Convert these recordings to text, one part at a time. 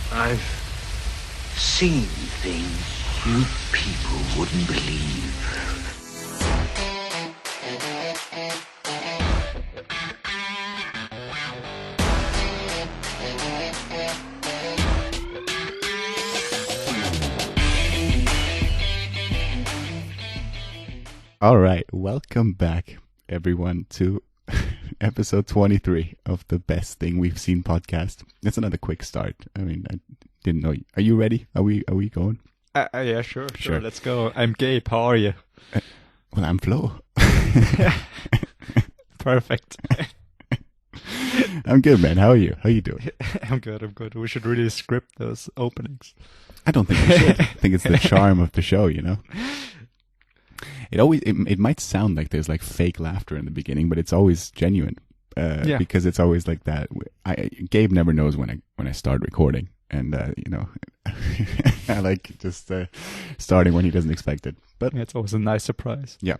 I've seen things you people wouldn't believe. All right, welcome back, everyone, to episode 23 of the Best Thing We've Seen podcast. That's another quick start. I mean, I didn't know. Are you ready? Are we going? Yeah, sure. Let's go. I'm Gabe. How are you? Well, I'm Flo. Perfect. I'm good, man. How are you? How you doing? I'm good. We should really script those openings. I don't think we should. I think it's the charm of the show, you know? It might sound like there's like fake laughter in the beginning, but it's always genuine because it's always like that. Gabe never knows when I start recording, and I like just starting when he doesn't expect it. But it's always a nice surprise. Yeah,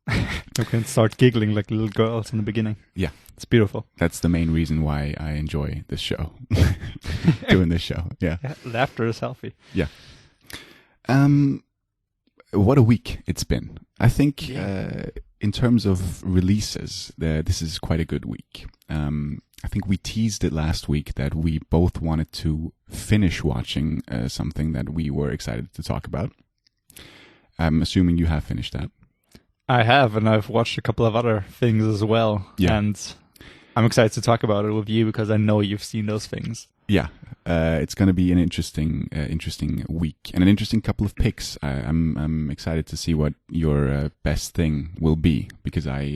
you can start giggling like little girls in the beginning. Yeah, it's beautiful. That's the main reason why I enjoy this show, doing this show. Yeah, laughter is healthy. Yeah. What a week it's been. I think in terms of releases, this is quite a good week. I think we teased it last week that we both wanted to finish watching something that we were excited to talk about. I'm assuming you have finished that. I have, and I've watched a couple of other things as well. Yeah. And I'm excited to talk about it with you because I know you've seen those things. Yeah. It's going to be an interesting week and an interesting couple of picks. I'm excited to see what your best thing will be because as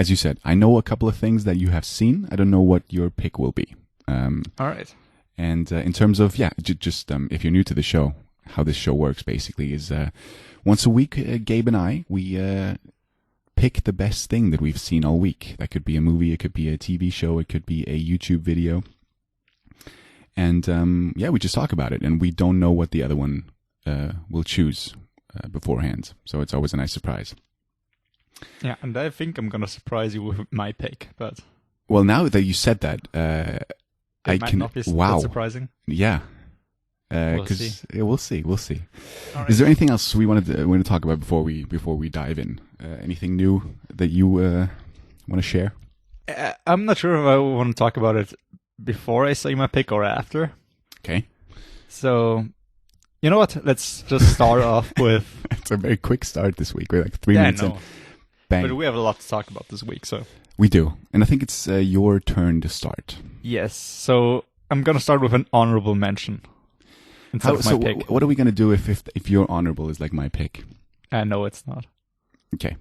you said, I know a couple of things that you have seen. I don't know what your pick will be. All right. And in terms of just if you're new to the show, how this show works basically is once a week, Gabe and I we pick the best thing that we've seen all week. That could be a movie, it could be a TV show, it could be a YouTube video. And we just talk about it, and we don't know what the other one will choose beforehand. So it's always a nice surprise. Yeah, and I think I'm gonna surprise you with my pick, but well, now that you said that, I can not be that surprising. Yeah, because we'll see. Right. Is there anything else we want to talk about before we dive in? Anything new that you want to share? I'm not sure if I want to talk about it before I say my pick or after. Okay. So, you know what? Let's just start off with... It's a very quick start this week. We're like 3 minutes in. Bang. But we have a lot to talk about this week, so... We do. And I think it's your turn to start. Yes. So, I'm going to start with an honorable mention instead of my pick. What are we going to do if your honorable is like my pick? No, it's not. Okay.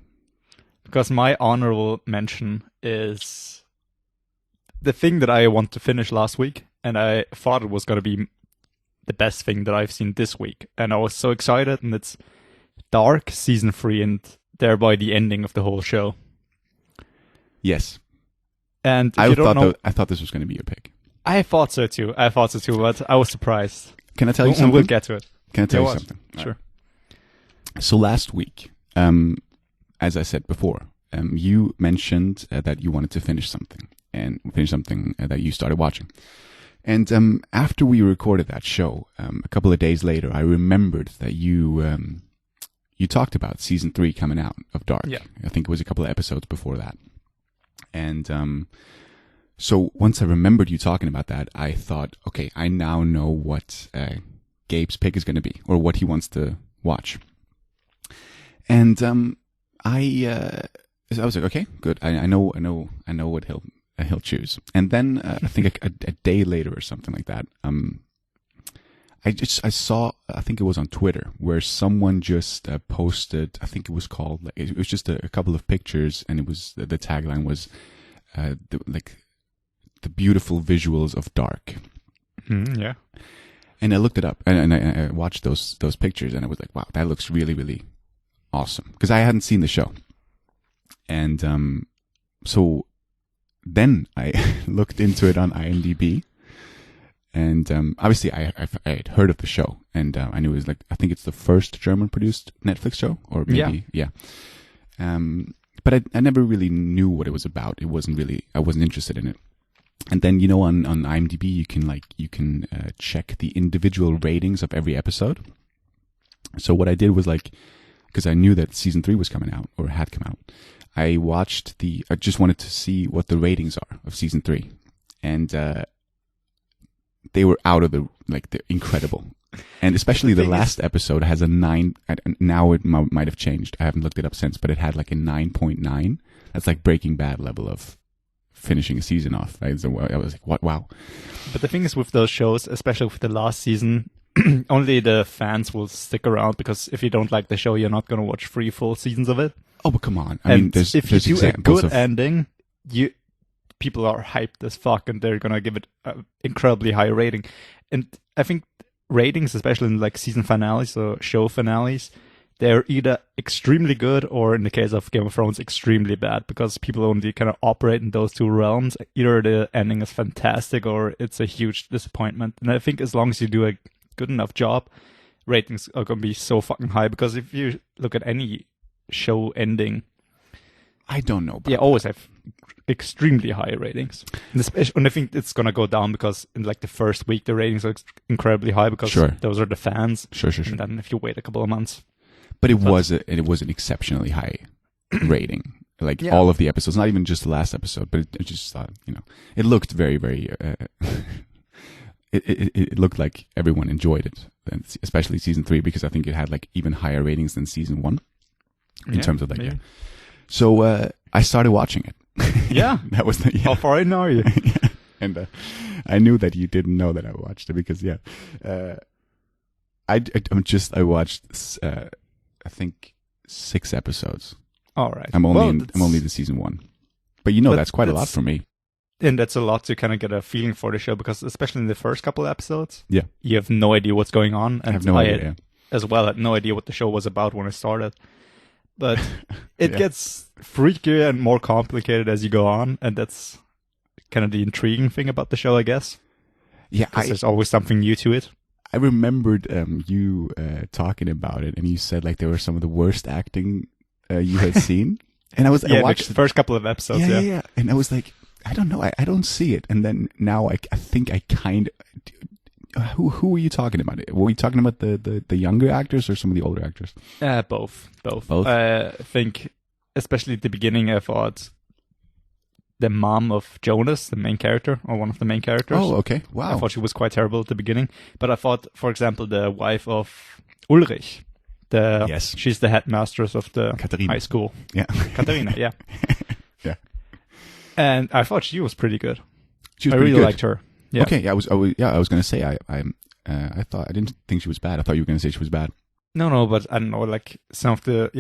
Because my honorable mention is... the thing that I want to finish last week, and I thought it was going to be the best thing that I've seen this week. And I was so excited, and it's Dark Season 3, and thereby the ending of the whole show. Yes. And I thought this was going to be your pick. I thought so too, but I was surprised. Can I tell you something? We'll get to it. Can I tell you something? Sure. Right. So last week, as I said before, you mentioned that you wanted to finish something. And finish something that you started watching. And after we recorded that show, a couple of days later, I remembered that you talked about season 3 coming out of Dark. Yeah. I think it was a couple of episodes before that. And so once I remembered you talking about that, I thought, okay, I now know what Gabe's pick is going to be, or what he wants to watch. And I was like, okay, good. I know what he'll choose. And then I think a day later or something like that, I saw, I think it was on Twitter, where someone just posted, I think it was called, it was just a couple of pictures, and it was, the tagline was the beautiful visuals of Dark. Yeah. And I looked it up, and I watched those pictures, and I was like, wow, that looks really, really awesome. Because I hadn't seen the show. And so then I looked into it on IMDb, and obviously I had heard of the show, and I knew it was I think it's the first German-produced Netflix show, or maybe, yeah. But I never really knew what it was about. I wasn't interested in it. And then, you know, on IMDb, you can check the individual ratings of every episode. So what I did was because I knew that season 3 was coming out, or had come out, I just wanted to see what the ratings are of season 3. And they were out of they're incredible. And especially the last episode has a 9, now it might have changed. I haven't looked it up since, but it had a 9.9. That's like Breaking Bad level of finishing a season off. Right? So I was like, what? Wow. But the thing is with those shows, especially with the last season, only the fans will stick around, because if you don't like the show, you're not going to watch 3 full seasons of it. Oh, but come on. I mean, there's you do a good of ending, people are hyped as fuck, and they're going to give it an incredibly high rating. And I think ratings, especially in season finales or show finales, they're either extremely good, or in the case of Game of Thrones, extremely bad, because people only kind of operate in those 2 realms. Either the ending is fantastic or it's a huge disappointment. And I think as long as you do a good enough job, ratings are going to be so fucking high, because if you look at any show ending, I don't know. They always have extremely high ratings. And I think it's going to go down, because in the first week, the ratings are incredibly high, because those are the fans. Sure. And then if you wait a couple of months. But it was an exceptionally high rating. All of the episodes, not even just the last episode, but it just thought, it looked very, very, it looked like everyone enjoyed it, especially season 3, because I think it had even higher ratings than season 1 in terms of yeah. So I started watching it. Yeah. That was How far in are you? And I knew that you didn't know that I watched it, because I watched I think 6 episodes. All right. I'm only the season 1, but that's quite a lot for me. And that's a lot to kind of get a feeling for the show, because especially in the first couple of episodes, yeah, you have no idea what's going on. And I have no idea. As well, had no idea what the show was about when I started. But it gets freakier and more complicated as you go on, and that's kind of the intriguing thing about the show, I guess. Yeah, there's always something new to it. I remembered you talking about it, and you said there were some of the worst acting you had seen, and I watched the first couple of episodes. Yeah, and I was like, I don't know, I don't see it, and then now I think I kind of. Who were you talking about? Were we talking about the younger actors or some of the older actors? Both. I think, especially at the beginning, I thought the mom of Jonas, the main character, or one of the main characters. Oh, okay. Wow. I thought she was quite terrible at the beginning. But I thought, for example, the wife of Ulrich, she's the headmistress of the Katharina. high school. Yeah. Katharina, yeah. Yeah. And I thought she was pretty good. She was I pretty really good. Liked her. Yeah. Okay, I was going to say I didn't think she was bad. I thought you were going to say she was bad. No, but I don't know, some of the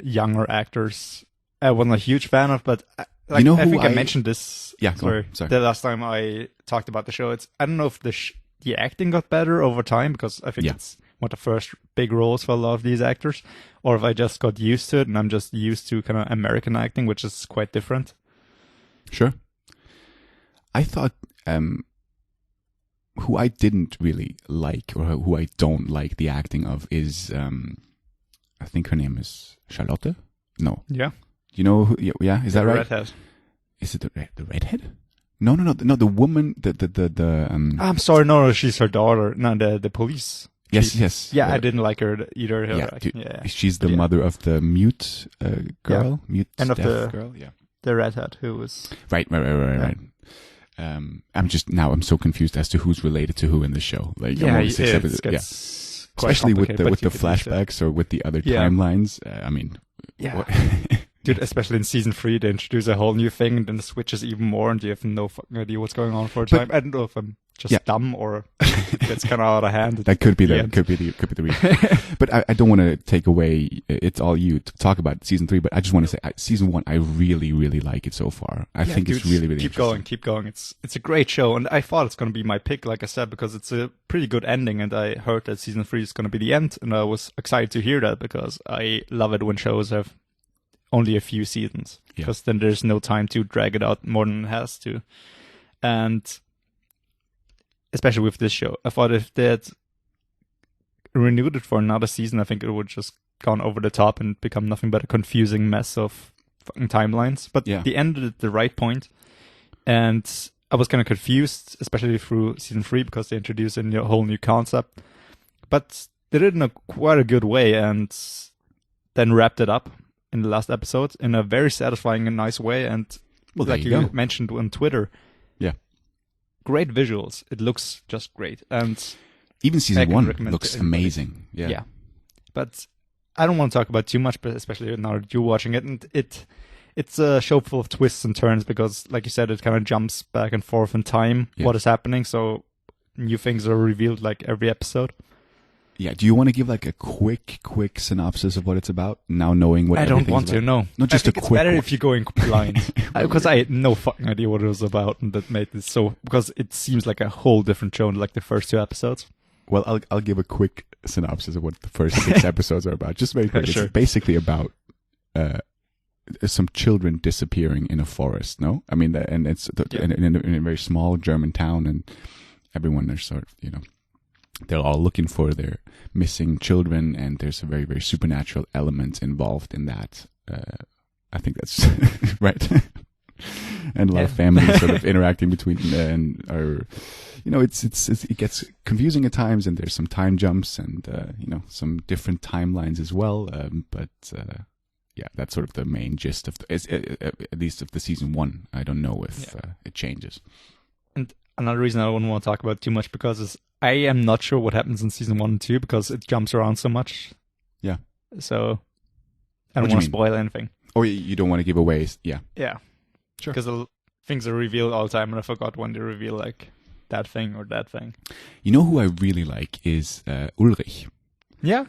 younger actors I wasn't a huge fan of, but I think I mentioned this. Yeah, sorry. The last time I talked about the show. I don't know if the acting got better over time, because I think it's one of the first big roles for a lot of these actors, or if I just got used to it and I'm just used to kind of American acting, which is quite different. Sure. I thought who I didn't really like, or who I don't like the acting of, is I think her name is Charlotte. No. Yeah. You know who? Yeah, is that right? Redhead. Is it the redhead? No. The woman. I'm sorry. No, she's her daughter. No, the police. Yes. Yeah, I didn't like her either. She's the mother of the mute girl. Yeah. Mute and of the girl. Yeah. The redhead who was right. I'm so confused as to who's related to who in the show. Especially with the flashbacks or with the other timelines. Dude, especially in season 3, they introduce a whole new thing, and then it switches even more, and you have no fucking idea what's going on for a time. I don't know if I'm just dumb or it's kind of out of hand. That could be could be the reason. But I don't want to take away. It's all you to talk about season 3. But I just want to say, season 1, I really, really like it so far. I think it's really, really keep going. It's a great show, and I thought it's going to be my pick, like I said, because it's a pretty good ending. And I heard that season 3 is going to be the end, and I was excited to hear that, because I love it when shows have only a few seasons, because then there's no time to drag it out more than it has to. And especially with this show, I thought if they had renewed it for another season, I think it would just gone over the top and become nothing but a confusing mess of fucking timelines. But they ended at the right point. and I was kind of confused, especially through season 3, because they introduced a whole new concept. But they did it in quite a good way, and then wrapped it up in the last episode in a very satisfying and nice way. And like you mentioned on Twitter, great visuals. It looks just great, and even season 1 looks amazing. Yeah, but I don't want to talk about too much, but especially now that you're watching it, and it's a show full of twists and turns because, like you said, it kind of jumps back and forth in time. What is happening? So new things are revealed like every episode. Yeah. Do you want to give like a quick synopsis of what it's about now, knowing what? I don't want to. No, not just a quick. It's better if you're going blind, because I had no fucking idea what it was about, and that made it so, because it seems like a whole different show in like the first 2 episodes. Well, I'll give a quick synopsis of what the first 6 episods are about. Just very quick. Sure. It's basically about some children disappearing in a forest. No, I mean, and it's in a very small German town, and everyone is sort of, they're all looking for their missing children, and there's a very, very supernatural element involved in that. I think that's right. And a lot of families sort of interacting between and are, it gets confusing at times, and there's some time jumps and some different timelines as well. But that's sort of the main gist of at least of the season 1. I don't know if it changes. And another reason I don't want to talk about too much because I am not sure what happens in season 1 and 2 because it jumps around so much. Yeah. So I don't want to spoil anything. Oh, you don't want to give away? Yeah. Yeah. Sure. Because things are revealed all the time, and I forgot when they reveal like that thing or that thing. You know who I really like is Ulrich. Yeah.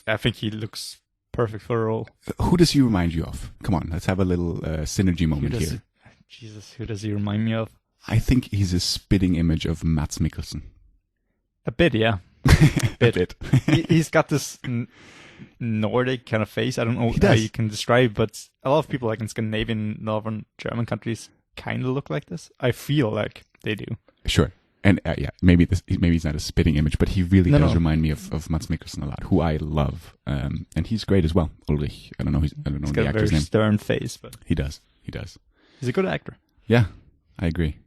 I think he looks perfect for a role. Who does he remind you of? Come on, let's have a little synergy moment here. Jesus, who does he remind me of? I think he's a spitting image of Mads Mikkelsen. A bit, yeah. A bit. He's got this Nordic kind of face. I don't know how you can describe, but a lot of people like in Scandinavian, northern German countries kind of look like this. I feel like they do. Sure. And maybe he's not a spitting image, but he really does remind me of Mads Mikkelsen a lot, who I love. And he's great as well, Ulrich. I don't know he's the got a actor's very name. Stern face, but he does. He's a good actor. Yeah, I agree.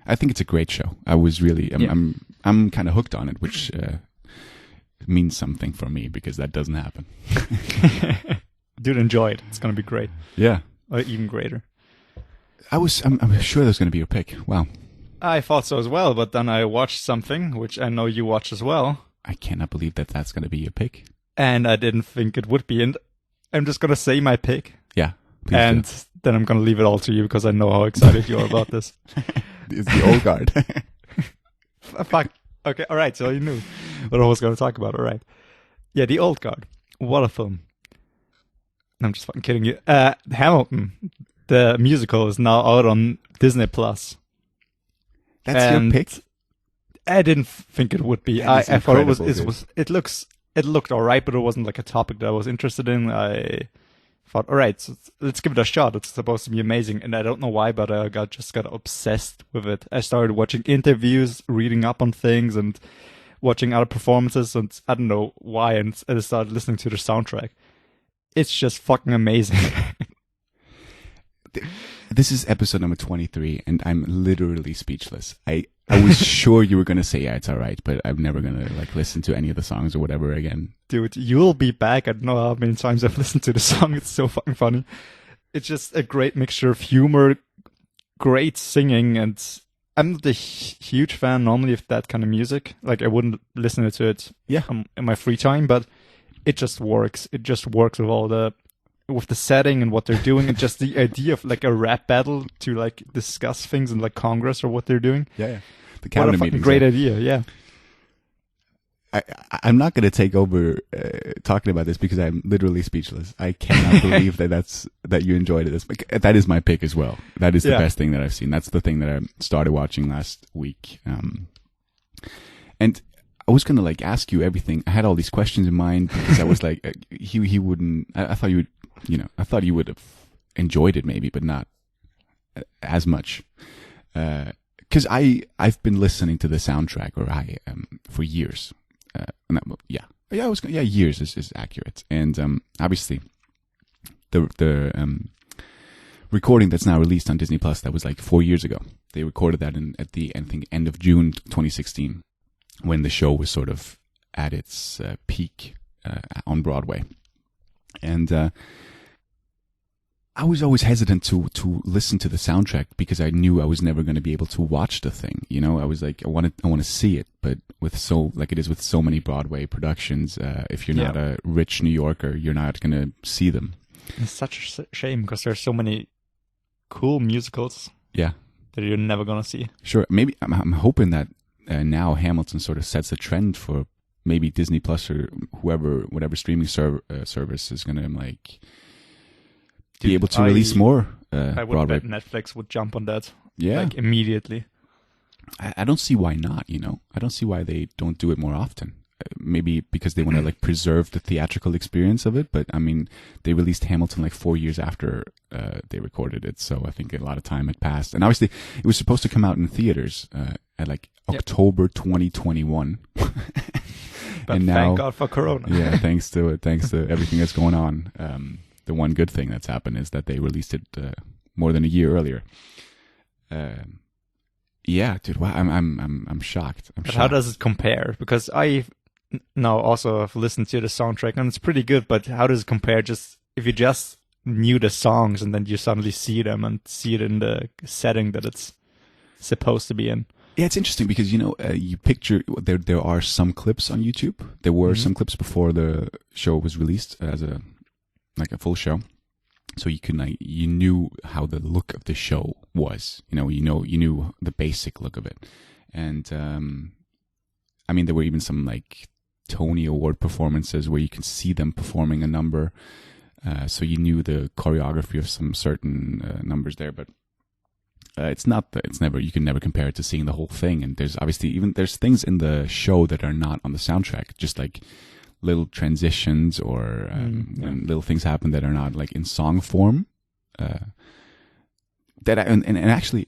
I think it's a great show. I was really, I'm kind of hooked on it, which means something for me because that doesn't happen. Dude, enjoy it. It's going to be great. Yeah. Or even greater. I'm sure there's going to be your pick. Wow. I thought so as well, but then I watched something, which I know you watched as well. I cannot believe that that's going to be your pick. And I didn't think it would be. And I'm just going to say my pick. Yeah. And then I'm going to leave it all to you because I know how excited you are about this. It's the old guard. Fuck. Okay, all right. So you knew what I was going to talk about. All right. Yeah, The Old Guard. What a film. I'm just fucking kidding you. Hamilton, the musical, is now out on Disney Plus. That's your pick? I didn't think it would be. I thought it looked all right, but it wasn't like a topic that I was interested in. I thought, all right, so let's give it a shot. It's supposed to be amazing, and I don't know why, but I just got obsessed with it. I started watching interviews, reading up on things, and watching other performances, and I don't know why, and I started listening to the soundtrack. It's just fucking amazing. This is episode number 23, and I'm literally speechless. I was sure you were going to say, yeah, it's all right, but I'm never going to listen to any of the songs or whatever again. Dude, you'll be back. I don't know how many times I've listened to the song. It's so fucking funny. It's just a great mixture of humor, great singing, and I'm not a huge fan normally of that kind of music. Like, I wouldn't listen to it in my free time, but it just works. It just works with the setting and what they're doing, and just the idea of like a rap battle to like discuss things in like Congress or what they're doing. Yeah. The cabinet what a fucking great idea. Yeah. I'm not going to take over talking about this because I'm literally speechless. I cannot believe that you enjoyed it. That is my pick as well. That is the best thing that I've seen. That's the thing that I started watching last week. And I was going to ask you everything. I had all these questions in mind because I was like, he wouldn't, I thought you would, I thought you would have enjoyed it maybe, but not as much. Cause I've been listening to the soundtrack for years. Years is accurate. And, obviously the recording that's now released on Disney Plus, that was like 4 years ago. they recorded that at the I think end of June 2016, when the show was sort of at its peak on Broadway. And I was always hesitant to listen to the soundtrack because I knew I was never going to be able to watch the thing. You know, I was like, I want to see it, but with like it is with so many Broadway productions, if you're not a rich New Yorker, you're not going to see them. It's such a shame because there's so many cool musicals. Yeah. That you're never going to see. Sure. Maybe I'm hoping that now Hamilton sort of sets a trend for maybe Disney Plus or whatever streaming service is going to like be able to release more I would Broadway. bet Netflix would jump on that. Yeah. Like immediately. I don't see why not, you know. I don't see why they don't do it more often. Maybe because they want to like preserve the theatrical experience of it, but I mean, they released Hamilton like 4 years after they recorded it, so I think a lot of time had passed. And obviously, it was supposed to come out in theaters at like October 2021. But and now, thank God for Corona. Yeah, thanks to everything that's going on. The one good thing that's happened is that they released it more than a year earlier. Yeah, dude, wow, I'm shocked. But how does it compare? Because I now also have listened to the soundtrack and it's pretty good, but how does it compare just if you just knew the songs and then you suddenly see them and see it in the setting that it's supposed to be in? Yeah, it's interesting because, you know, you picture, there are some clips on YouTube. There were some clips before the show was released as a full show. So you knew how the look of the show was. You knew the basic look of it. And, I mean, there were even some like Tony Award performances where you can see them performing a number. So you knew the choreography of some certain numbers there, but you can never compare it to seeing the whole thing. And there's obviously there's things in the show that are not on the soundtrack, just like little transitions or when little things happen that are not like in song form. Actually,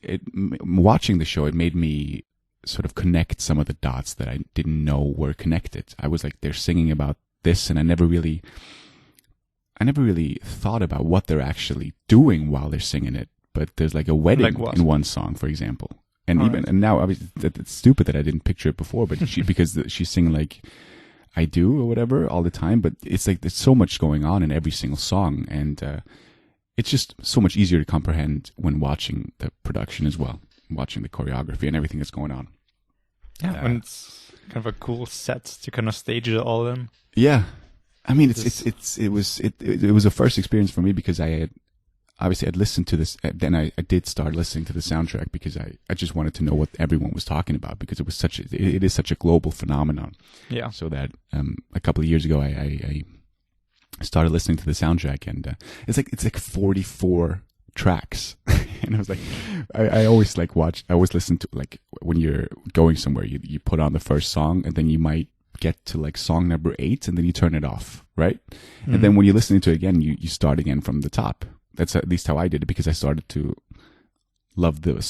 watching the show, it made me sort of connect some of the dots that I didn't know were connected. I was like, they're singing about this, and I never really thought about what they're actually doing while they're singing it. But there's like a wedding in one song, for example, and and now obviously it's stupid that I didn't picture it before, but because she's singing like I do or whatever all the time, but it's like there's so much going on in every single song, and it's just so much easier to comprehend when watching the production as well, watching the choreography and everything that's going on. Yeah, and it's kind of a cool set to kind of stage it all in. Yeah, I mean it was a first experience for me because I'd listened to this, then I did start listening to the soundtrack because I just wanted to know what everyone was talking about because it is such a global phenomenon. Yeah. So that a couple of years ago I started listening to the soundtrack, and it's like 44 tracks, and I was like, I always listen to, like, when you're going somewhere, you put on the first song, and then you might get to like song number 8, and then you turn it off, right? Mm-hmm. And then when you're listening to it again, you start again from the top. That's at least how I did it, because I started to love the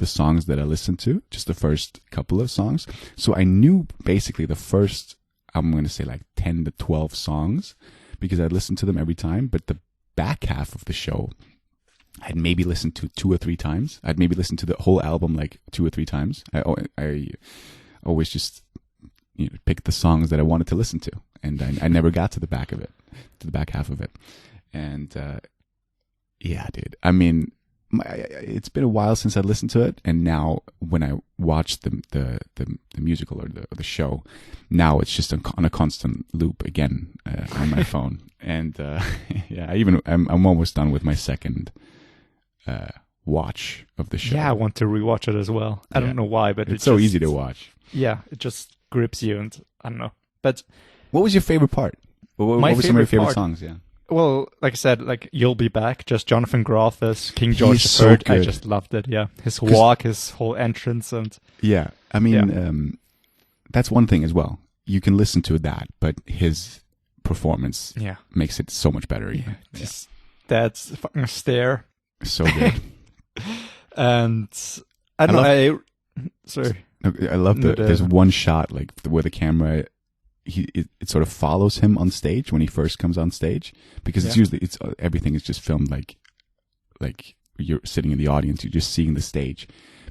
songs that I listened to, just the first couple of songs. So I knew basically the first, I'm going to say like 10 to 12 songs, because I'd listened to them every time. But the back half of the show, I'd maybe listened to 2 or 3 times. I'd maybe listened to the whole album like 2 or 3 times. I always just picked the songs that I wanted to listen to, and I never got to the back half of it. And yeah, dude. I mean, it's been a while since I listened to it, and now when I watch the musical or the show, now it's just on a constant loop again on my phone. And yeah, I'm almost done with my second watch of the show. Yeah, I want to rewatch it as well. I don't know why, but it's so easy to watch. Yeah, it just grips you, and I don't know. But what was your favorite part? What were some of your favorite songs? Yeah. Well, like I said, like You'll Be Back, just Jonathan Groff as King George III. I just loved it. Yeah, his walk, his whole entrance, and yeah, I mean, that's one thing as well. You can listen to that, but his performance makes it so much better. Just that's fucking stare. So good. And I don't know. Sorry. I love there's one shot like where the camera. It sort of follows him on stage when he first comes on stage, because it's usually everything is just filmed like you're sitting in the audience, you're just seeing the stage.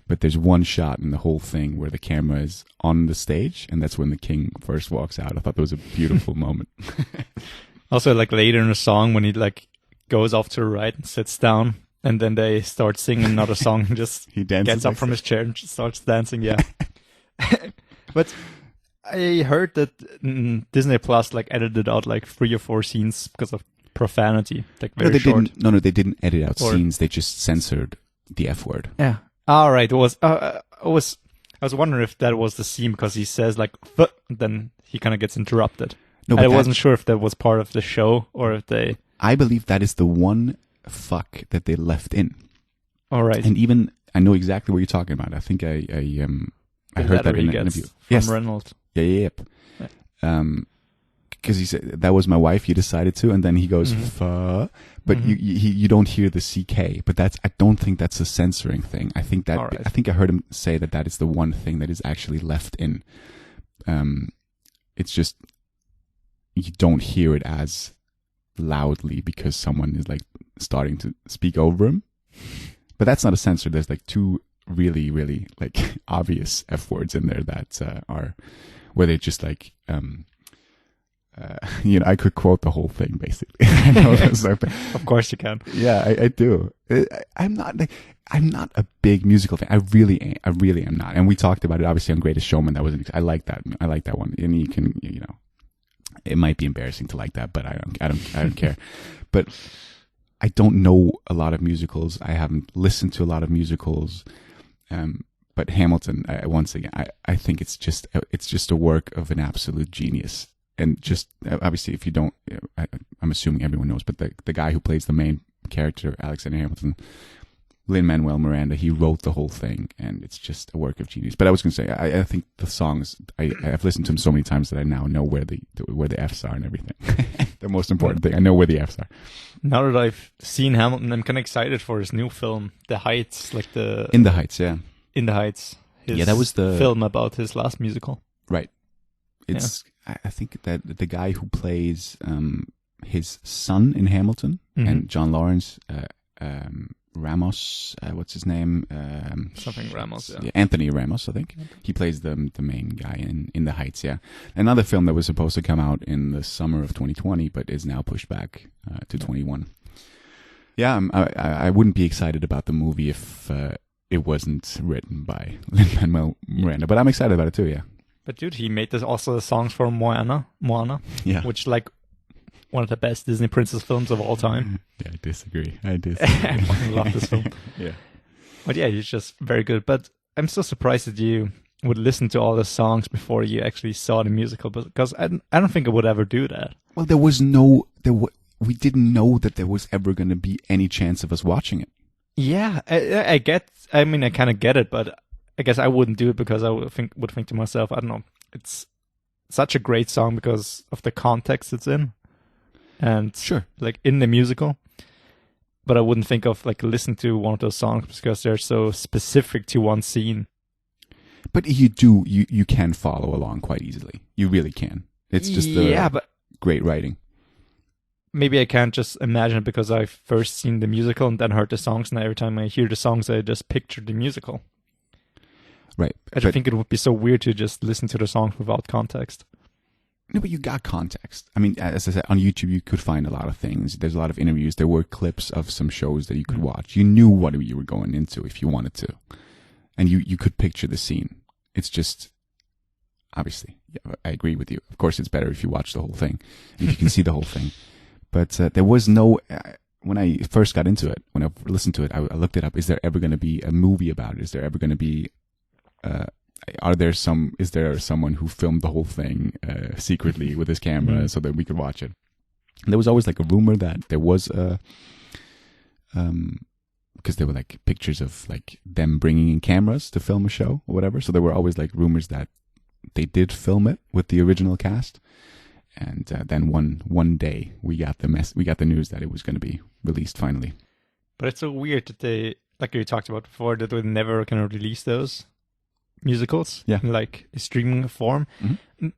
But there's one shot in the whole thing where the camera is on the stage, and that's when the king first walks out. I thought that was a beautiful moment. Also, like later in the song, when he like goes off to the right and sits down, and then they start singing another song, and just He dances gets up like from that. his chair and just starts dancing. Yeah. But I heard that Disney Plus like edited out like 3 or 4 scenes because of profanity, like very they short. didn't. No, they didn't edit out Or- scenes. They just censored the F word. Yeah. All right. It was. I was wondering if that was the scene because he says like, "F," and then he kind of gets interrupted. No, but I that- wasn't sure if that was part of the show or if they. I believe that is the one fuck that they left in. All right. And even I know exactly what you're talking about. I think I heard that in an interview. From Yes. Reynolds. Yeah. Because he said that was my wife. You decided to, and then he goes, Mhm. "Fuh," but Mhm. you don't hear the CK. But I don't think that's a censoring thing. I think All right. I think I heard him say that is the one thing that is actually left in. It's just you don't hear it as loudly because someone is like starting to speak over him. But that's not a censor. There's like 2 really, really like obvious F words in there that are where they just like. I could quote the whole thing basically. I know that's like, Of course you can. yeah, I do. I'm not a big musical fan. I really am not. And we talked about it obviously on Greatest Showman. I like that. I like that one. And you can, it might be embarrassing to like that, but I don't care. But I don't know a lot of musicals. I haven't listened to a lot of musicals. But Hamilton, once again, I think it's just a work of an absolute genius. And just obviously, if you don't, I'm assuming everyone knows, but the guy who plays the main character, Alexander Hamilton, Lin-Manuel Miranda, he wrote the whole thing, and it's just a work of genius. But I was going to say, I think the songs, I've listened to them so many times that I now know where the Fs are and everything. The most important thing, I know where the Fs are. Now that I've seen Hamilton, I'm kind of excited for his new film, The Heights, like the In the Heights, yeah. In the Heights. His Yeah, that was the film about his last musical. Right. It's I think that the guy who plays his son in Hamilton Mhm. and John Lawrence, Ramos, what's his name? Something Ramos, yeah. Anthony Ramos, I think. He plays the main guy in The Heights, yeah. Another film that was supposed to come out in the summer of 2020, but is now pushed back to 21. Yeah, I wouldn't be excited about the movie if it wasn't written by Lin-Manuel Miranda, but I'm excited about it too, yeah. But dude, he made also the songs for Moana, Yeah. which like one of the best Disney princess films of all time. Yeah, I disagree. I fucking love this film. Yeah. But yeah, he's just very good. But I'm so surprised that you would listen to all the songs before you actually saw the musical, because I don't think I would ever do that. Well, we didn't know that there was ever going to be any chance of us watching it. Yeah, I kind of get it, but I guess I wouldn't do it because I would think to myself, I don't know, it's such a great song because of the context it's in, and Sure. like in the musical. But I wouldn't think of like listening to one of those songs because they're so specific to one scene. But you can follow along quite easily. You really can. It's just but great writing. maybe I can't just imagine it because I've first seen the musical and then heard the songs, and every time I hear the songs, I just picture the musical. Right. I just think it would be so weird to just listen to the songs without context. No, but you got context. I mean, as I said, on YouTube, you could find a lot of things. There's a lot of interviews. There were clips of some shows that you could watch. You knew what you were going into if you wanted to. And you could picture the scene. It's just, obviously, yeah, I agree with you. Of course, it's better if you watch the whole thing. If you can see the whole thing. But there was no, when I first got into it, when I listened to it, I looked it up. Is there ever going to be a movie about it? Is there ever going to be, is there someone who filmed the whole thing secretly with his camera so that we could watch it? And there was always like a rumor that there was because there were like pictures of like them bringing in cameras to film a show or whatever. So there were always like rumors that they did film it with the original cast. And then one day we got the news that it was going to be released finally. But it's so weird that they, like you talked about before, that they never kind of release those musicals in like a streaming form. Mm-hmm.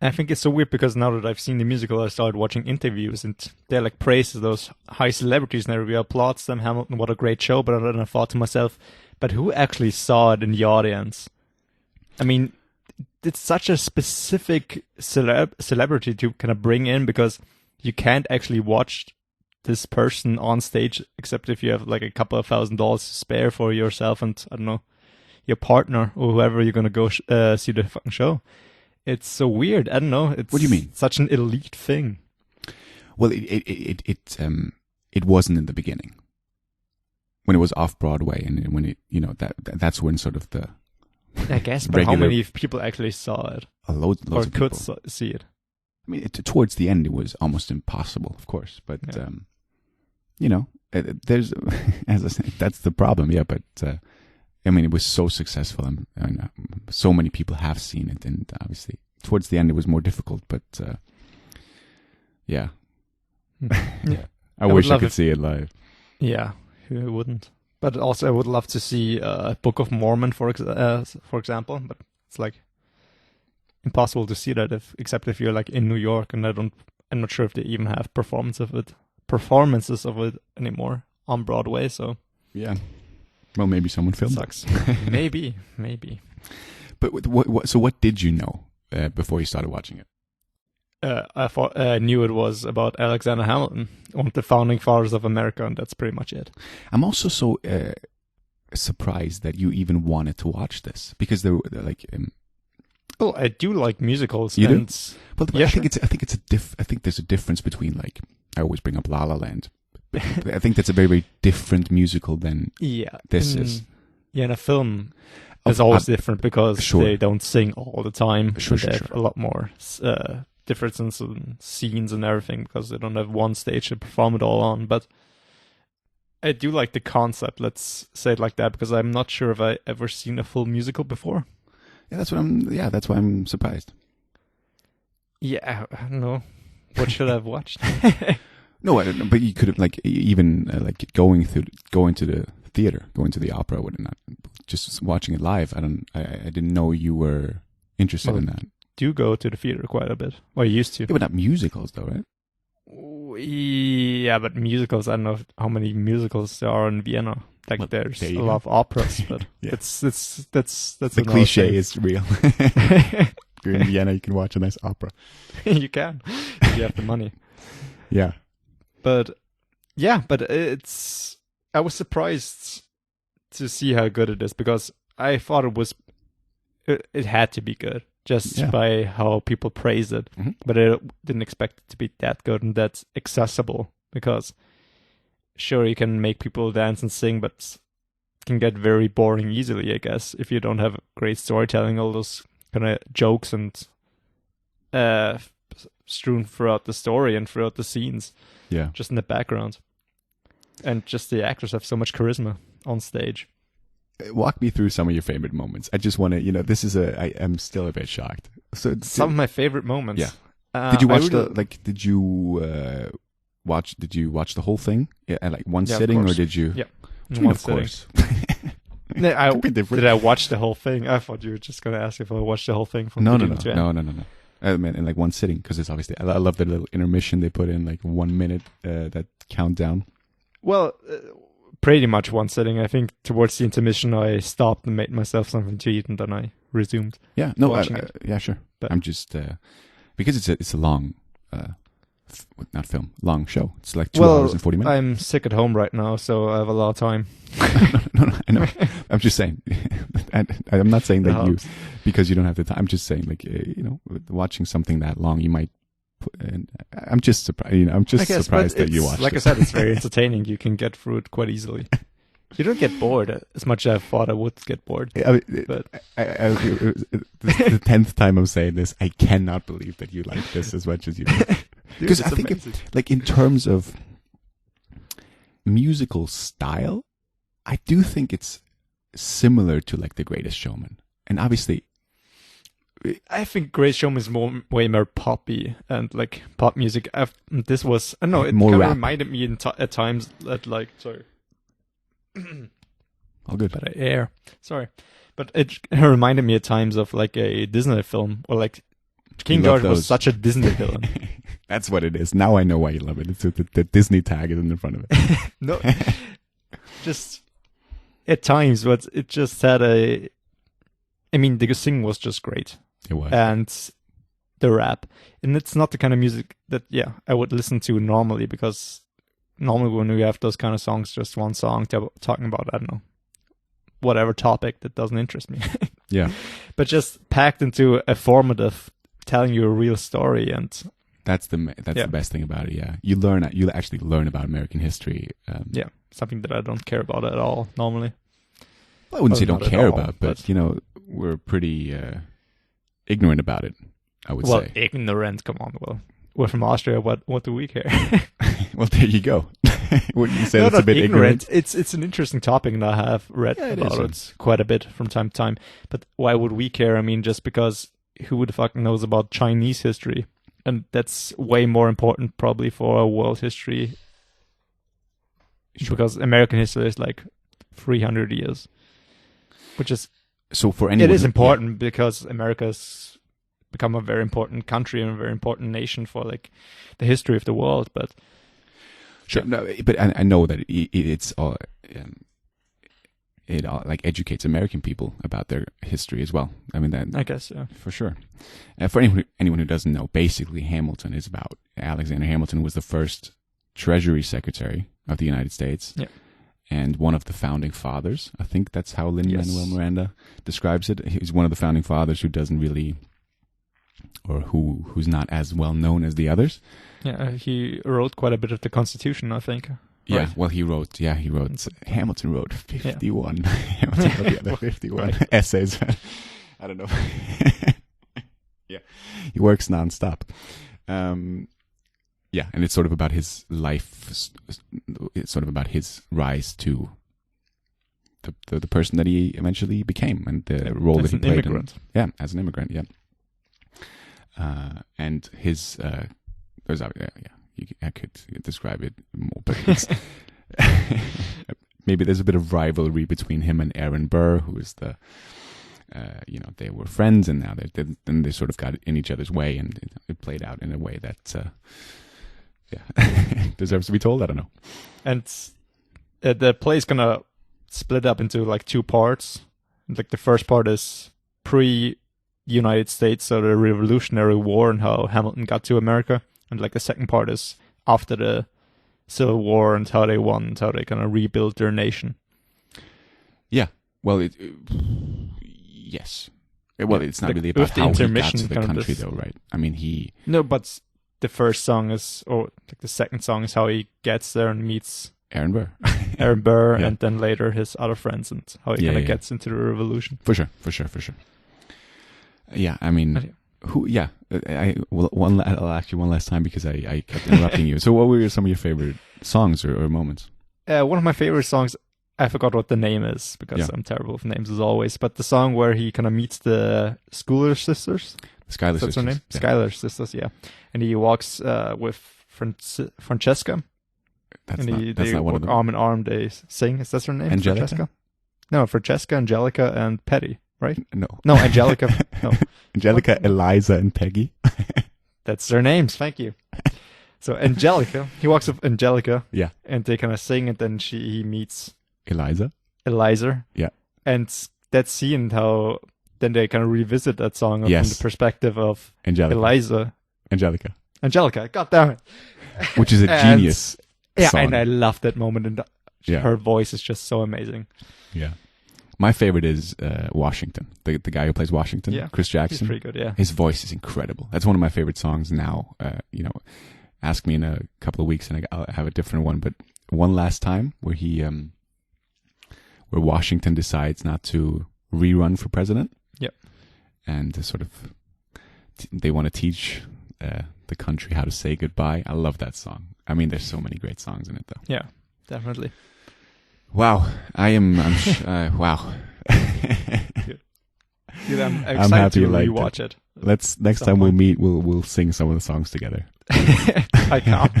I think it's so weird because now that I've seen the musical, I started watching interviews and they're like praises those high celebrities and everybody applauds them. Hamilton, what a great show. But then I thought to myself, but who actually saw it in the audience? I mean, it's such a specific celebrity to kind of bring in, because you can't actually watch this person on stage except if you have like a couple of $1,000 to spare for yourself and, I don't know, your partner or whoever you're going to go see the fucking show. It's so weird. I don't know. It's What do you mean? Such an elite thing. Well, it wasn't in the beginning when it was off Broadway, and when it, that's when sort of the I guess, but how many people actually saw it loads or of could people. see it? I mean, towards the end, it was almost impossible, of course. But there's, as I said, that's the problem. Yeah, but I mean, it was so successful, and so many people have seen it, and obviously, towards the end, it was more difficult. But yeah. Yeah. I wish I could see it live. Yeah, who wouldn't? But also, I would love to see Book of Mormon, for example. But it's like impossible to see that except if you're like in New York, and I'm not sure if they even have performances of it anymore on Broadway. So yeah, well, maybe someone filmed sucks. maybe. But what did you know before you started watching it? I knew it was about Alexander Hamilton, one of the founding fathers of America, and that's pretty much it. I'm also so surprised that you even wanted to watch this, because they're like. Well, I do like musicals. You do? But yeah, I think there's a difference between, like, I always bring up La La Land. But I think that's a very, very different musical than this is. Yeah, in a film, it's always different because they don't sing all the time. Sure. They have a lot more differences in scenes and everything because they don't have one stage to perform it all on. But I do like the concept, let's say it like that, because I'm not sure if I ever seen a full musical before. Yeah, that's why I'm surprised. Yeah, I don't know. What should I have watched? No, I don't know. But you could have, like, even like going to the theater, going to the opera, whatnot, just watching it live. I didn't know you were interested in that. Do go to the theater quite a bit. Well, I used to. Yeah, but not musicals, though, right? Yeah, but musicals. I don't know how many musicals there are in Vienna. Like, well, there's a lot of operas, but yeah. that's the cliche is real. If you're in Vienna, you can watch a nice opera. You can, if you have the money. Yeah, but it's. I was surprised to see how good it is, because I thought it had to be good just by how people praise it, but I didn't expect it to be that good and that accessible, because. Sure, you can make people dance and sing, but it can get very boring easily, I guess, if you don't have great storytelling, all those kind of jokes and strewn throughout the story and throughout the scenes. Yeah. Just in the background. And just the actors have so much charisma on stage. Walk me through some of your favorite moments. I just want to, I am still a bit shocked. So some of my favorite moments. Yeah. Did you watch Did you watch the whole thing at like one sitting, or did you? Yeah, of course. Did I watch the whole thing? I thought you were just going to ask if I watched the whole thing from beginning to end. No. I mean, in like one sitting, because it's obviously. I love the little intermission they put in, like 1 minute that countdown. Well, pretty much one sitting. I think towards the intermission, I stopped and made myself something to eat, and then I resumed. Yeah, yeah, sure. But I'm just because it's a long. Not film, long show. It's like 2 hours and 40 minutes. I'm sick at home right now, so I have a lot of time. No, I know. I'm just saying. I'm not saying that you, because you don't have the time. I'm just saying, like, watching something that long, you might. I'm just surprised. I'm just surprised that you watched. Like I said, it's very entertaining. You can get through it quite easily. You don't get bored as much as I thought I would get bored. I mean, but the 10th time I'm saying this, I cannot believe that you like this as much as you do. Because I think, like, in terms of musical style, I do think it's similar to, like, The Greatest Showman. And obviously, I think Greatest Showman is way more poppy and, like, pop music. This was, I don't know, it more kind rap. of reminded me at times that, like, sorry. All good. But I air. Sorry. But it reminded me at times of, like, a Disney film, or, like, King George was such a Disney villain. That's what it is. Now I know why you love it. It's the Disney tag is in the front of it. No, just at times, but it just had a. I mean, the singing was just great. It was. And the rap. And it's not the kind of music that, I would listen to normally, because normally when we have those kind of songs, just one song talking about, I don't know, whatever topic that doesn't interest me. Yeah. But just packed into a formative, telling you a real story. And that's the best thing about it. Yeah. You actually learn about American history. Something that I don't care about at all normally. I wouldn't say don't care about, but we're pretty ignorant about it, I would say. Well, ignorant, come on. Well, we're from Austria, what do we care? Well, there you go. Wouldn't you say No, that's a bit ignorant? It's an interesting topic, and I have read about it quite a bit from time to time. But why would we care? I mean, just because who the fuck knows about Chinese history? And that's way more important probably for world history. Sure. Because American history is like 300 years. Which is... So for anyone... It is important because America's become a very important country and a very important nation for like the history of the world, but... Sure, no, but I know that it's all... it like educates American people about their history as well. I mean, that... I guess, yeah. For sure. For anyone who doesn't know, basically Hamilton is about... Alexander Hamilton was the first Treasury Secretary of the United States. Yeah. And one of the founding fathers. I think that's how Lin-Manuel Miranda describes it. He's one of the founding fathers who doesn't really, or who's not as well known as the others. Yeah, he wrote quite a bit of the Constitution, I think. Yeah, right? well, he wrote. Hamilton wrote 51. Yeah. Hamilton wrote the other 51 essays. I don't know. Yeah, he works nonstop. Yeah, and it's sort of about his life. It's sort of about his rise to the person that he eventually became, and the role that he played. As an immigrant. Yeah, and his I could describe it more, but it's maybe there's a bit of rivalry between him and Aaron Burr, who is the. They were friends, and now they sort of got in each other's way, and it played out in a way that. Deserves to be told. I don't know. And the play is gonna split up into like two parts. Like the first part is pre-United States, so the Revolutionary War and how Hamilton got to America, and like the second part is after the Civil War and how they won, and how they kind of rebuilt their nation. Yeah. Well, yes. Well, it's not really about how he got to the country, though, right? I mean, No, but. The first song is, or like the second song is how he gets there and meets Aaron Burr, yeah. And then later his other friends, and how he kind of gets into the revolution. For sure. Yeah, I mean, I'll ask you one last time because I kept interrupting you. So, what were some of your favorite songs or moments? One of my favorite songs, I forgot what the name is because I'm terrible with names as always. But the song where he kind of meets the Schuyler sisters. Schuyler sisters. That's her name? Yeah. Schuyler sisters, yeah. And he walks with Francesca. That's they not one walk of them. arm in arm, they sing. Is that her name? Angelica? Francesca? No, Francesca, Angelica, and Patty, right? No, Angelica. No. Angelica, Eliza, and Peggy. That's their names, thank you. So Angelica, he walks with Angelica. Yeah. And they kind of sing, and then he meets... Eliza. Yeah. And that scene, how... Then they kind of revisit that song from the perspective of Angelica. Angelica, god damn it. Which is a genius song. And I love that moment, and her voice is just so amazing. Yeah. My favorite is Washington, the guy who plays Washington, Chris Jackson. He's pretty good, yeah. His voice is incredible. That's one of my favorite songs now. Ask me in a couple of weeks and I'll have a different one, but One Last Time, where where Washington decides not to rerun for president. Yep. And sort of, they want to teach the country how to say goodbye. I love that song. I mean, there's so many great songs in it, though. Yeah, definitely. Wow, wow. Dude, I'm excited to rewatch it. Next time we'll meet, we'll sing some of the songs together. I can't.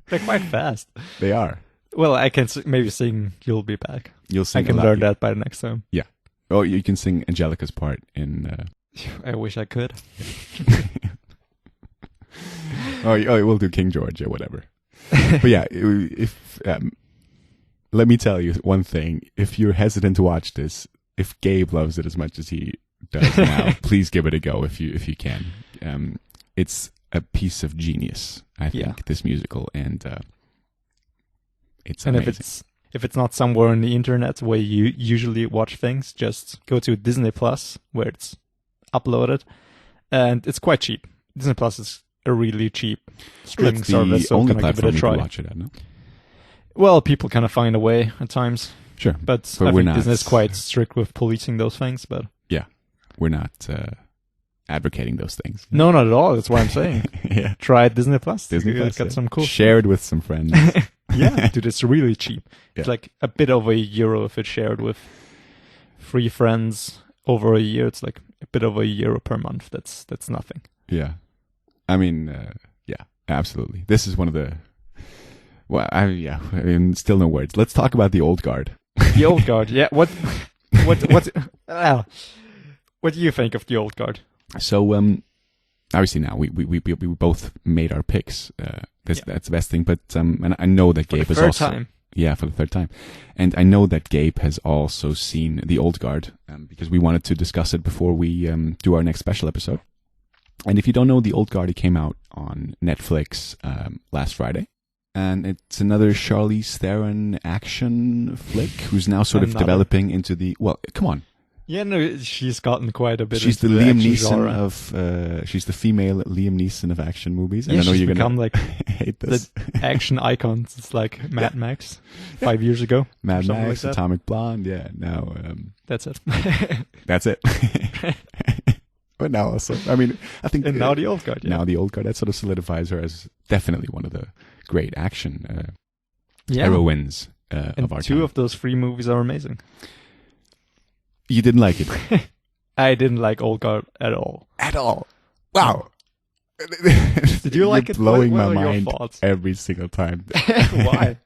They're quite fast. They are. Well, I can maybe sing "You'll Be Back." You'll sing. I can learn that by the next time. Yeah. Oh, you can sing Angelica's part in. I wish I could. Oh, we'll do King George or whatever. But yeah, if let me tell you one thing. If you're hesitant to watch this, if Gabe loves it as much as he does now, please give it a go if you can. It's a piece of genius, I think, this musical, and it's amazing. And if it's not somewhere on the internet where you usually watch things, just go to Disney Plus where it's uploaded, and it's quite cheap. Disney Plus is a really cheap streaming service, so only I'm gonna give platform it a try. you can watch it at, no? Well, people kind of find a way at times. Sure, but I we're think not. Disney's quite strict with policing those things. But yeah, we're not advocating those things. No, not at all. That's what I'm saying. Yeah, try Disney Plus. Disney Plus, got some cool. Share it with some friends. Yeah, dude, it's really cheap. Yeah. It's like a bit over €1 if it's shared with 3 friends over a year. It's like a bit over €1 per month. That's nothing. Yeah, I mean, yeah, absolutely. This is one of the. Well, I mean, still no words. Let's talk about the old guard. The old guard, yeah. What do you think of the old guard? So, obviously now we both made our picks. That's the best thing. But and I know that Gabe has also time. Yeah, for the third time, and I know that Gabe has also seen the old guard because we wanted to discuss it before we do our next special episode. And if you don't know, the old guard, it came out on Netflix last Friday. And it's another Charlize Theron action flick who's now sort of developing into the... Well, come on. Yeah, no, she's gotten quite a bit. She's the into Liam action Neeson genre. of... she's the female Liam Neeson of action movies. And Yeah, I know she's you're become going to like hate this. the action icons. It's like Mad Max 5 years ago. Mad something Max, like that. Atomic Blonde, yeah. Now... That's it. that's it. But now also... I mean, I think... And now the old guard, yeah. Now the old guard, that sort of solidifies her as definitely one of the great action Yeah. heroines And of our 2 time. of those 3 movies are amazing. You didn't like it? I didn't like Old Guard at all. At all. Wow. Did you like You're it? blowing What my are your mind thoughts? every single time. Why?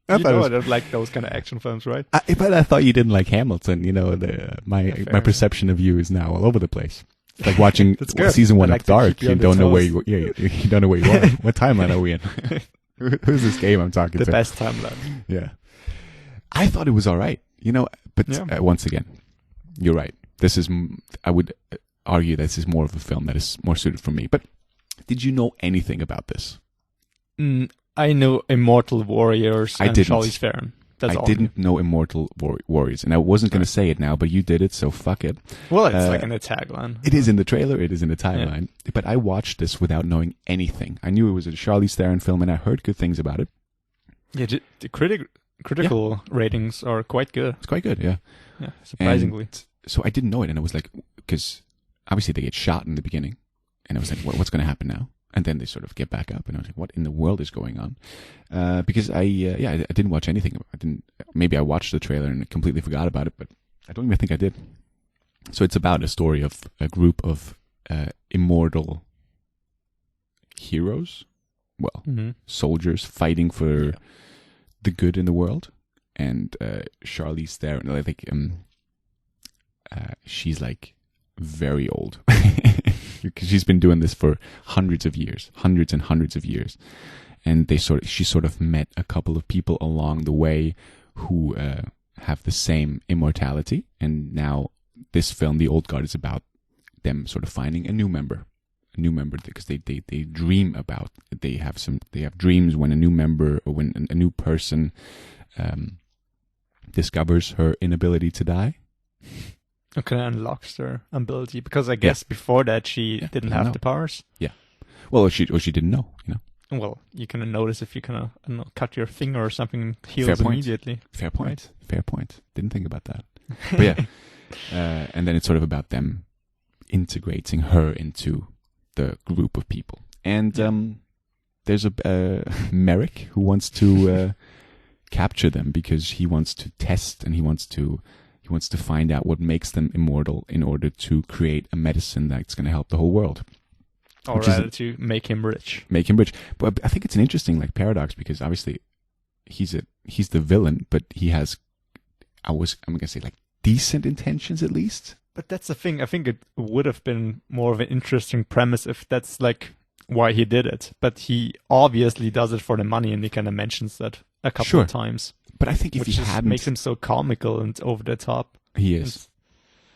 I You thought it know was- I don't like those kind of action films, right? but I thought you didn't like Hamilton. You know, my fair. perception of you is now all over the place. It's like watching That's good. season 1 I of like to Dark. keep you You on don't your know where toes. you don't know where you are. What timeline are we in? Who's this game I'm talking The to? best timeline. Yeah. I thought it was all right. You know, but Yeah. once again, you're right. This is, I would argue this is more of a film that is more suited for me. But did you know anything about this? I know Immortal Warriors I and didn't. Charlize Theron. That's all. I didn't know Immortal Warriors, and I wasn't going to say it now, but you did it, so fuck it. Well, it's like in the tagline. It is in the trailer, it is in the timeline, but I watched this without knowing anything. I knew it was a Charlize Theron film, and I heard good things about it. Yeah, the critical ratings are quite good. It's quite good, yeah. Yeah, surprisingly. And so I didn't know it, and I was like, because obviously they get shot in the beginning, and I was like, what's going to happen now? And then they sort of get back up, and I was like, "What in the world is going on?" Because I didn't watch anything. Maybe I watched the trailer and completely forgot about it, but I don't even think I did. So it's about a story of a group of immortal heroes, soldiers fighting for the good in the world. And Charlize Theron, I think, she's like very old. Because she's been doing this for hundreds and hundreds of years, and she sort of met a couple of people along the way who have the same immortality, and now this film, The Old Guard, is about them sort of finding a new member because they dream about they have dreams when a new member or when a new person discovers her inability to die. Okay, unlocks her ability, because I guess before that she didn't have the powers. Yeah, well, she didn't know, you know. Well, you can notice if you kind of cut your finger or something, and heals Fair point. immediately. Fair point. Right. Fair point. Didn't think about that. But yeah, and then it's sort of about them integrating her into the group of people. And there's a Merrick who wants to capture them because he wants to test and he wants to find out what makes them immortal in order to create a medicine that's going to help the whole world. Or rather to make him rich. Make him rich. But I think it's an interesting paradox, because obviously he's the villain, but he has, I'm going to say, decent intentions at least. But that's the thing. I think it would have been more of an interesting premise if that's why he did it. But he obviously does it for the money, and he kind of mentions that a couple of times. But I think if which he just hadn't, makes him so comical and over the top. he is.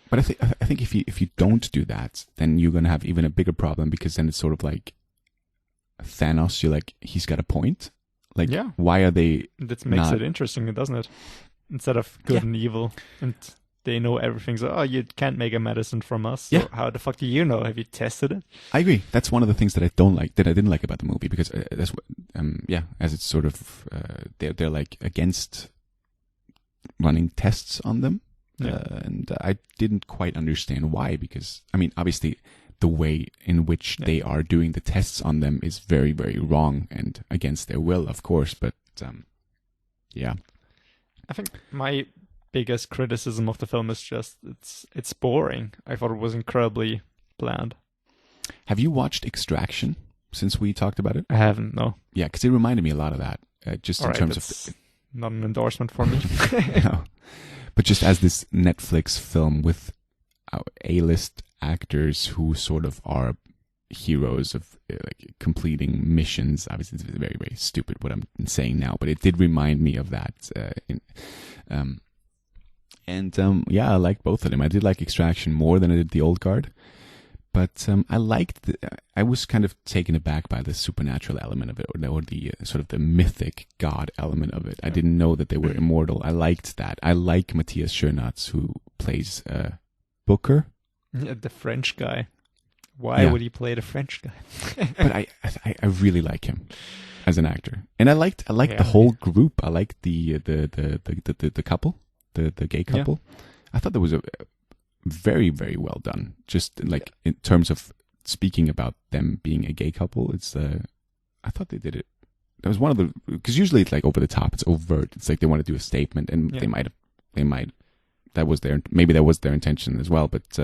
But I think if you don't do that, then you're gonna have even a bigger problem, because then it's sort of like Thanos. You're like, he's got a point. Like, Yeah. why are they? That makes not- it interesting, doesn't it? Instead of good and evil, and they know everything. So, you can't make a medicine from us. So Yeah. how the fuck do you know? Have you tested it? I agree. That's one of the things that I didn't like about the movie, because that's what, as it's sort of they're like against running tests on them, Yeah. and I didn't quite understand why. Because I mean, obviously, the way in which they are doing the tests on them is very, very wrong and against their will, of course. But yeah, I think my biggest criticism of the film is just it's boring. I thought it was incredibly bland. have you watched Extraction since we talked about it? I haven't, no. Yeah, because it reminded me a lot of that. Just in Alright, terms that's of not an endorsement for me. no. But just as this Netflix film with A-list actors who sort of are heroes of like completing missions. Obviously, it's very, very stupid what I'm saying now, but it did remind me of that. Yeah, I liked both of them. I did like Extraction more than I did The Old Guard. But I was kind of taken aback by the supernatural element of it, or the sort of the mythic god element of it. I didn't know that they were immortal. I liked that. I like Matthias Schoenaerts, who plays Booker. Yeah, the French guy. Why would he play the French guy? But I really like him as an actor, and I liked the whole group. I liked the couple, the gay couple. Yeah. I thought that was a very, very well done. Just like in terms of speaking about them being a gay couple, I thought they did it. That was one of the, because usually it's like over the top, it's overt. It's like they want to do a statement, and they might that was their intention as well. But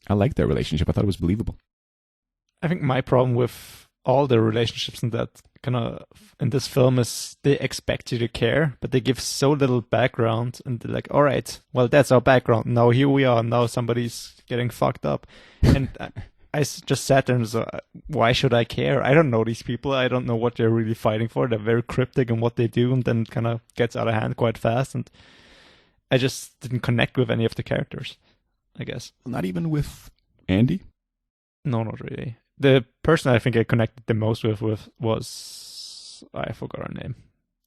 I liked their relationship. I thought it was believable. I think my problem with all the relationships in that kind of in this film is they expect you to care, but they give so little background, and they're like, all right, well, that's our background. Now here we are. Now somebody's getting fucked up. And I just sat there and was like, why should I care? I don't know these people. I don't know what they're really fighting for. They're very cryptic in what they do, and then kind of gets out of hand quite fast. And I just didn't connect with any of the characters, I guess. Not even with Andy? No, not really. The person I think I connected the most with was, I forgot her name,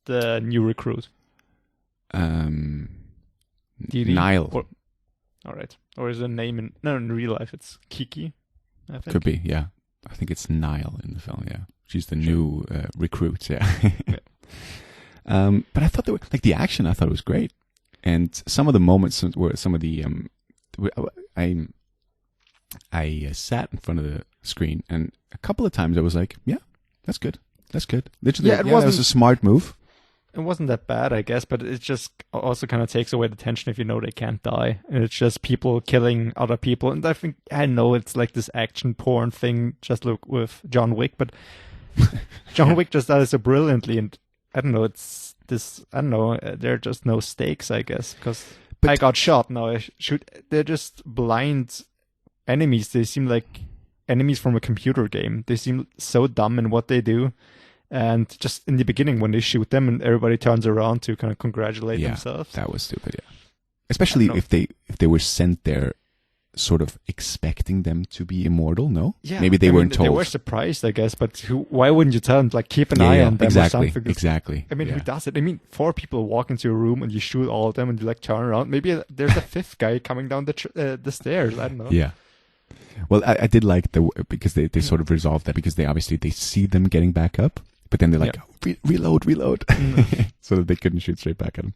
the new recruit. Didi? Niall. All right. Or is the name in real life it's Kiki, I think. Could be, yeah. I think it's Niall in the film, yeah. She's the new recruit, yeah. But I thought the action, I thought it was great. And some of the moments were some of the, I sat in front of the screen, and a couple of times I was like, yeah, that's good. Literally, it was a smart move. It wasn't that bad, I guess, but it just also kind of takes away the tension if you know they can't die. And it's just people killing other people. And I know it's like this action porn thing, just look with John Wick, but John Wick just does it so brilliantly. And I don't know, there are just no stakes, I guess, because I got shot. Now they're just blind enemies. They seem like enemies from a computer game. They seem so dumb in what they do. And just in the beginning, when they shoot them and everybody turns around to kind of congratulate themselves. That was stupid, yeah. Especially if they were sent there sort of expecting them to be immortal, no? Yeah. Maybe they weren't told. They were surprised, I guess, but why wouldn't you tell them, like, keep an eye on them or something? Exactly. I mean, who does it? I mean, 4 people walk into a room and you shoot all of them and you, like, turn around. Maybe there's a 5th guy coming down the stairs. I don't know. Yeah. Well, I did like because they sort of resolved that, because they see them getting back up, but then they're like, reload, so that they couldn't shoot straight back at him.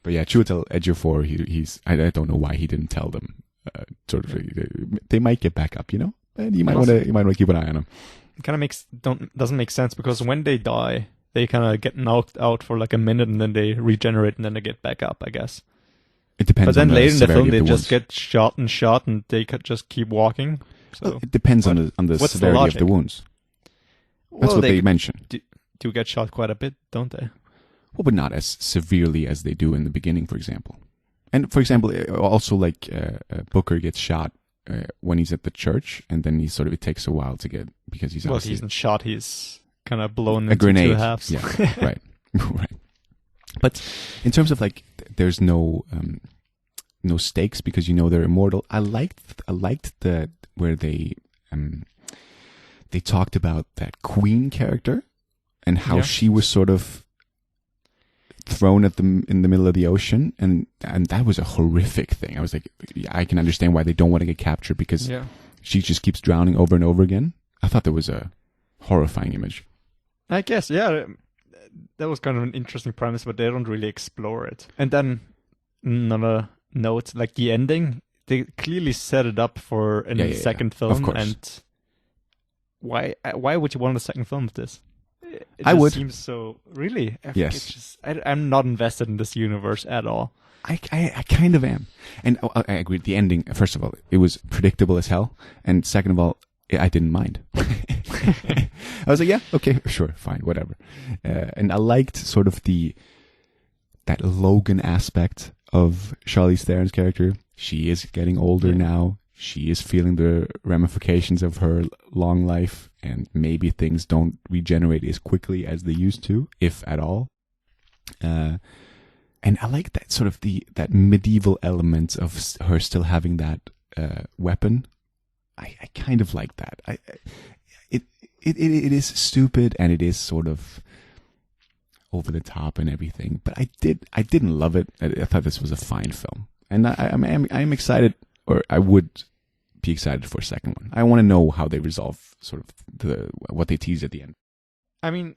But yeah, Chiwetel Ejiofor, he's I don't know why he didn't tell them. Sort of, they might get back up, and you might want to keep an eye on them. It kind of doesn't make sense, because when they die, they kind of get knocked out for like a minute and then they regenerate and then they get back up, I guess. It depends. But then later in the film, they just get shot and they could just keep walking. So well, it depends on the severity of the wounds. That's what they mention. Do get shot quite a bit, don't they? Well, but not as severely as they do in the beginning, for example. And for example, also like Booker gets shot when he's at the church, and then it takes a while to get, because he's he's not shot. He's kind of blown a into grenade. 2 halves. Yeah, right. But in terms of like, there's no stakes because they're immortal. I liked the where they talked about that Queen character and how she was sort of thrown in the middle of the ocean, and that was a horrific thing. I was like, I can understand why they don't want to get captured because she just keeps drowning over and over again. I thought that was a horrifying image. I guess, yeah, that was kind of an interesting premise, but they don't really explore it. And then another note, like the ending, they clearly set it up for a second film. Of course. And why would you want a second film of this? I would. It seems so, really? Yes. It's just, I'm not invested in this universe at all. I kind of am. And I agree. The ending, first of all, it was predictable as hell. And second of all, I didn't mind. I was like, yeah, okay, sure, fine, whatever. And I liked sort of that Logan aspect of Charlize Theron's character. She is getting older now. She is feeling the ramifications of her long life, and maybe things don't regenerate as quickly as they used to, if at all. And I like that sort of that medieval element of her still having that weapon. I kind of like that. It is stupid and it is sort of over the top and everything, but I didn't love it. I thought this was a fine film, and I'm excited, or I would be excited for a second one. I want to know how they resolve sort of what they tease at the end. I mean,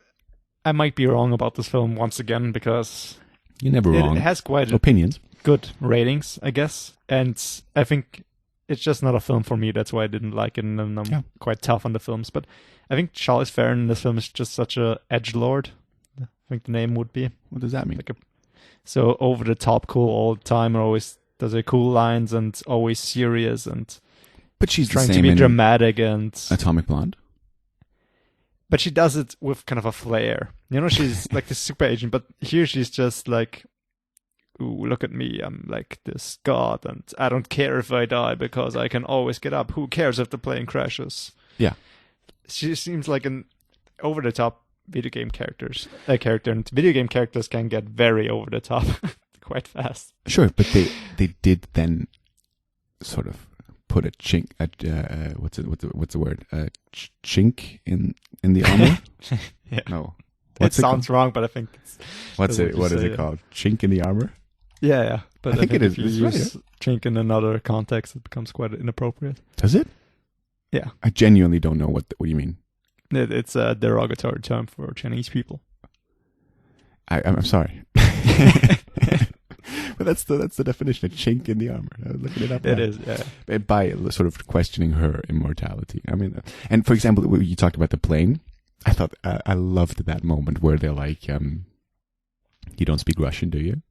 I might be wrong about this film once again because you're never wrong. It has quite opinions, good ratings, I guess, and I think it's just not a film for me. That's why I didn't like it, and I'm quite tough on the films. But I think Charlize Theron in this film is just such a edgelord. I think the name would be. What does that mean? So over the top, cool all the time, and always does her cool lines and always serious, and but she's trying the to same be in dramatic and Atomic Blonde. But she does it with kind of a flair. She's like the super agent, but here she's just like, ooh, look at me, I'm like this god, and I don't care if I die because I can always get up. Who cares if the plane crashes? Yeah. She seems like an over-the-top video game character, and video game characters can get very over-the-top quite fast. Sure, but they did then sort of put a chink, what's the word? A chink in the armor? Yeah. No. It sounds wrong, but I think it's... What is it called? Chink in the armor? Yeah. But I think it is. If you use chink in another context, it becomes quite inappropriate. Does it? Yeah. I genuinely don't know what you mean. It's a derogatory term for Chinese people. I'm sorry. But that's the definition, a chink in the armor. I was looking it up. It is, yeah. By sort of questioning her immortality. I mean, and for example, when you talked about the plane, I thought I loved that moment where they're like, "You don't speak Russian, do you?"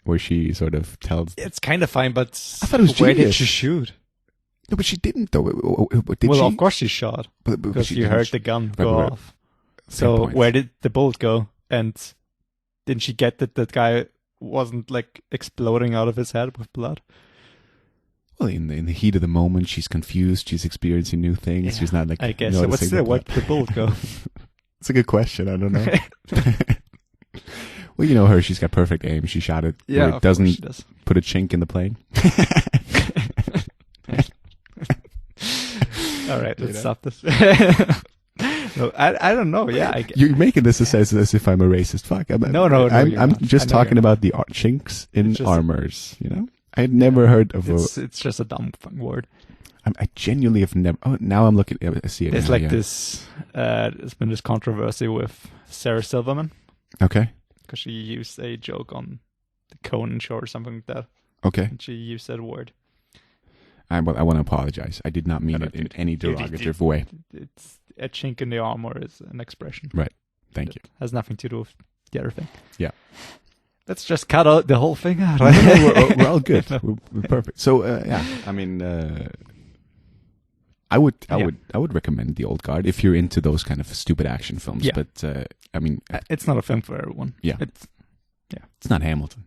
Where she sort of tells. It's kind of fine, but I thought it was where genius. did she shoot? No, but she didn't though. Of course she shot because you heard the gun go off. So where did the bullet go? And didn't she get that guy wasn't like exploding out of his head with blood? Well, in the heat of the moment, she's confused. She's experiencing new things. Yeah, she's not like. I guess. So where did the bullet go? It's a good question. I don't know. Well, you know her. She's got perfect aim. She shot it. Yeah, it doesn't put a chink in the plane. All right, let's stop this. No, I don't know. Yeah, you're making this as if I'm a racist. Fuck. No. I'm just talking about the chinks in armors. I had never heard of it's just a dumb word. I genuinely have never. Oh, now I'm looking. I see it. It's like this. There's been this controversy with Sarah Silverman. Okay. Because she used a joke on the Conan show or something like that. Okay. And she used that word. I want to apologize. I did not mean it in any derogative way. It's a chink in the armor is an expression. Right. Thank you. Has nothing to do with the other thing. Yeah. Let's just cut out the whole thing out. No, we're all good. We're perfect. So yeah, I mean, I would recommend The Old Guard if you're into those kind of stupid action films. Yeah. But I mean, it's not a film for everyone. Yeah. It's not Hamilton.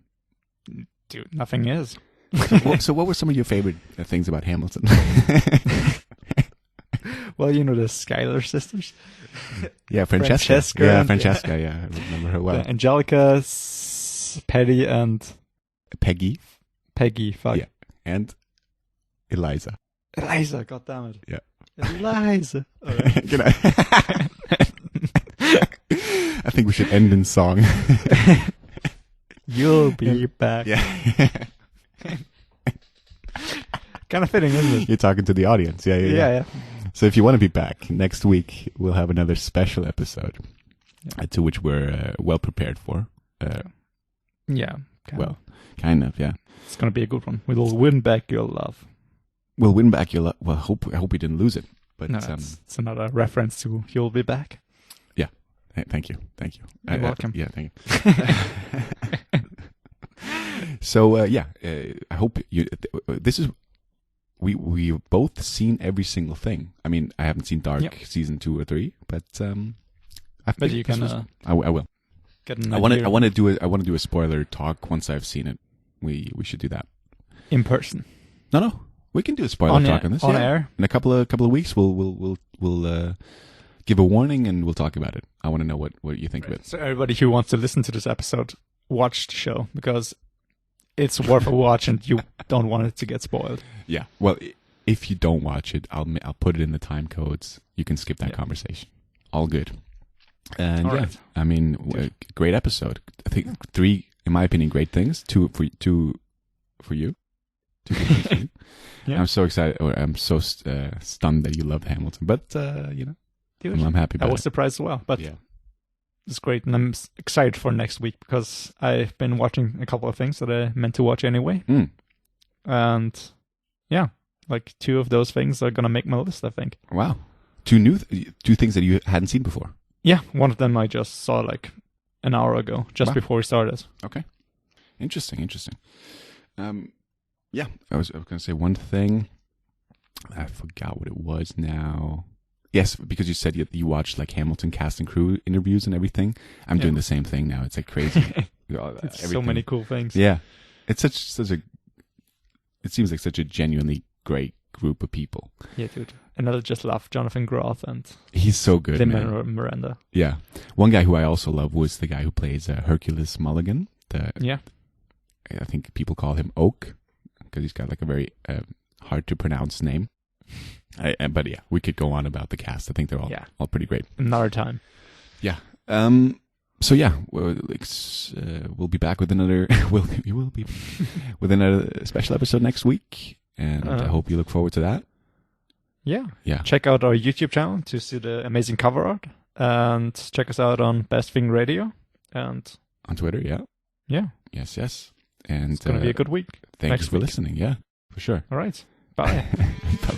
Dude, nothing is. So what were some of your favorite things about Hamilton? Well, the Schuyler sisters. Yeah, Francesca. Yeah, Francesca. Yeah, I remember her well. Angelica it's Patty and Peggy. Fuck. Yeah. And Eliza. Eliza, goddammit. Yeah. Eliza. Good night. I think we should end in song. You'll be back. Yeah. Kind of fitting, isn't it? You're talking to the audience. Yeah. So if you want to be back next week, we'll have another special episode to which we're well prepared for. Yeah. Kind of, yeah. It's going to be a good one. We'll win back your love. We'll win back your love. Well, I hope we didn't lose it. But No, it's another reference to You'll Be Back. Yeah. Thank you. You're welcome. Yeah, thank you. So, I hope you... This is... We've both seen every single thing. I mean, I haven't seen Dark season 2 or 3, but But you can. I will. Get an I idea. want to do a spoiler talk once I've seen it. We should do that in person. No, we can do a spoiler talk on this on air. In a couple of weeks. We'll give a warning and we'll talk about it. I want to know what you think of it. So everybody who wants to listen to this episode, watch the show because it's worth a watch and you don't want it to get spoiled. Yeah. Well, if you don't watch it, I'll put it in the time codes. You can skip that conversation. All good. And All right. I mean, great episode. I think 3, in my opinion, great things. 2 for you. 2 good things for you. Yeah. I'm so excited. Or I'm so stunned that you loved Hamilton. But Dude, I'm happy about I was it. surprised as well. But Yeah. it's great, and I'm excited for next week because I've been watching a couple of things that I meant to watch anyway. Mm. And yeah, like 2 of those things are gonna make my list, I think. Wow. 2 things that you hadn't seen before. Yeah, one of them I just saw like an hour ago, just before we started. Okay. Interesting. Yeah, I was going to say one thing. I forgot what it was now. Yes, because you said you watched like Hamilton cast and crew interviews and everything. I'm doing the same thing now. It's like crazy. It's so many cool things. Yeah. It's such a, it seems like such a genuinely great group of people. Yeah, dude. And I just love Jonathan Groff and He's so good, man. Miranda. Yeah. One guy who I also love was the guy who plays Hercules Mulligan. I think people call him Oak because he's got like a very hard to pronounce name. But yeah, we could go on about the cast. I think they're all pretty great. Another time. Yeah. So yeah, we'll be back with another. We will be with another special episode next week, and I hope you look forward to that. Yeah. Yeah. Check out our YouTube channel to see the amazing cover art, and check us out on Best Thing Radio and on Twitter. Yeah. Yeah. Yes. And it's gonna be a good week. Thanks for listening. Yeah, for sure. All right. Bye. Bye.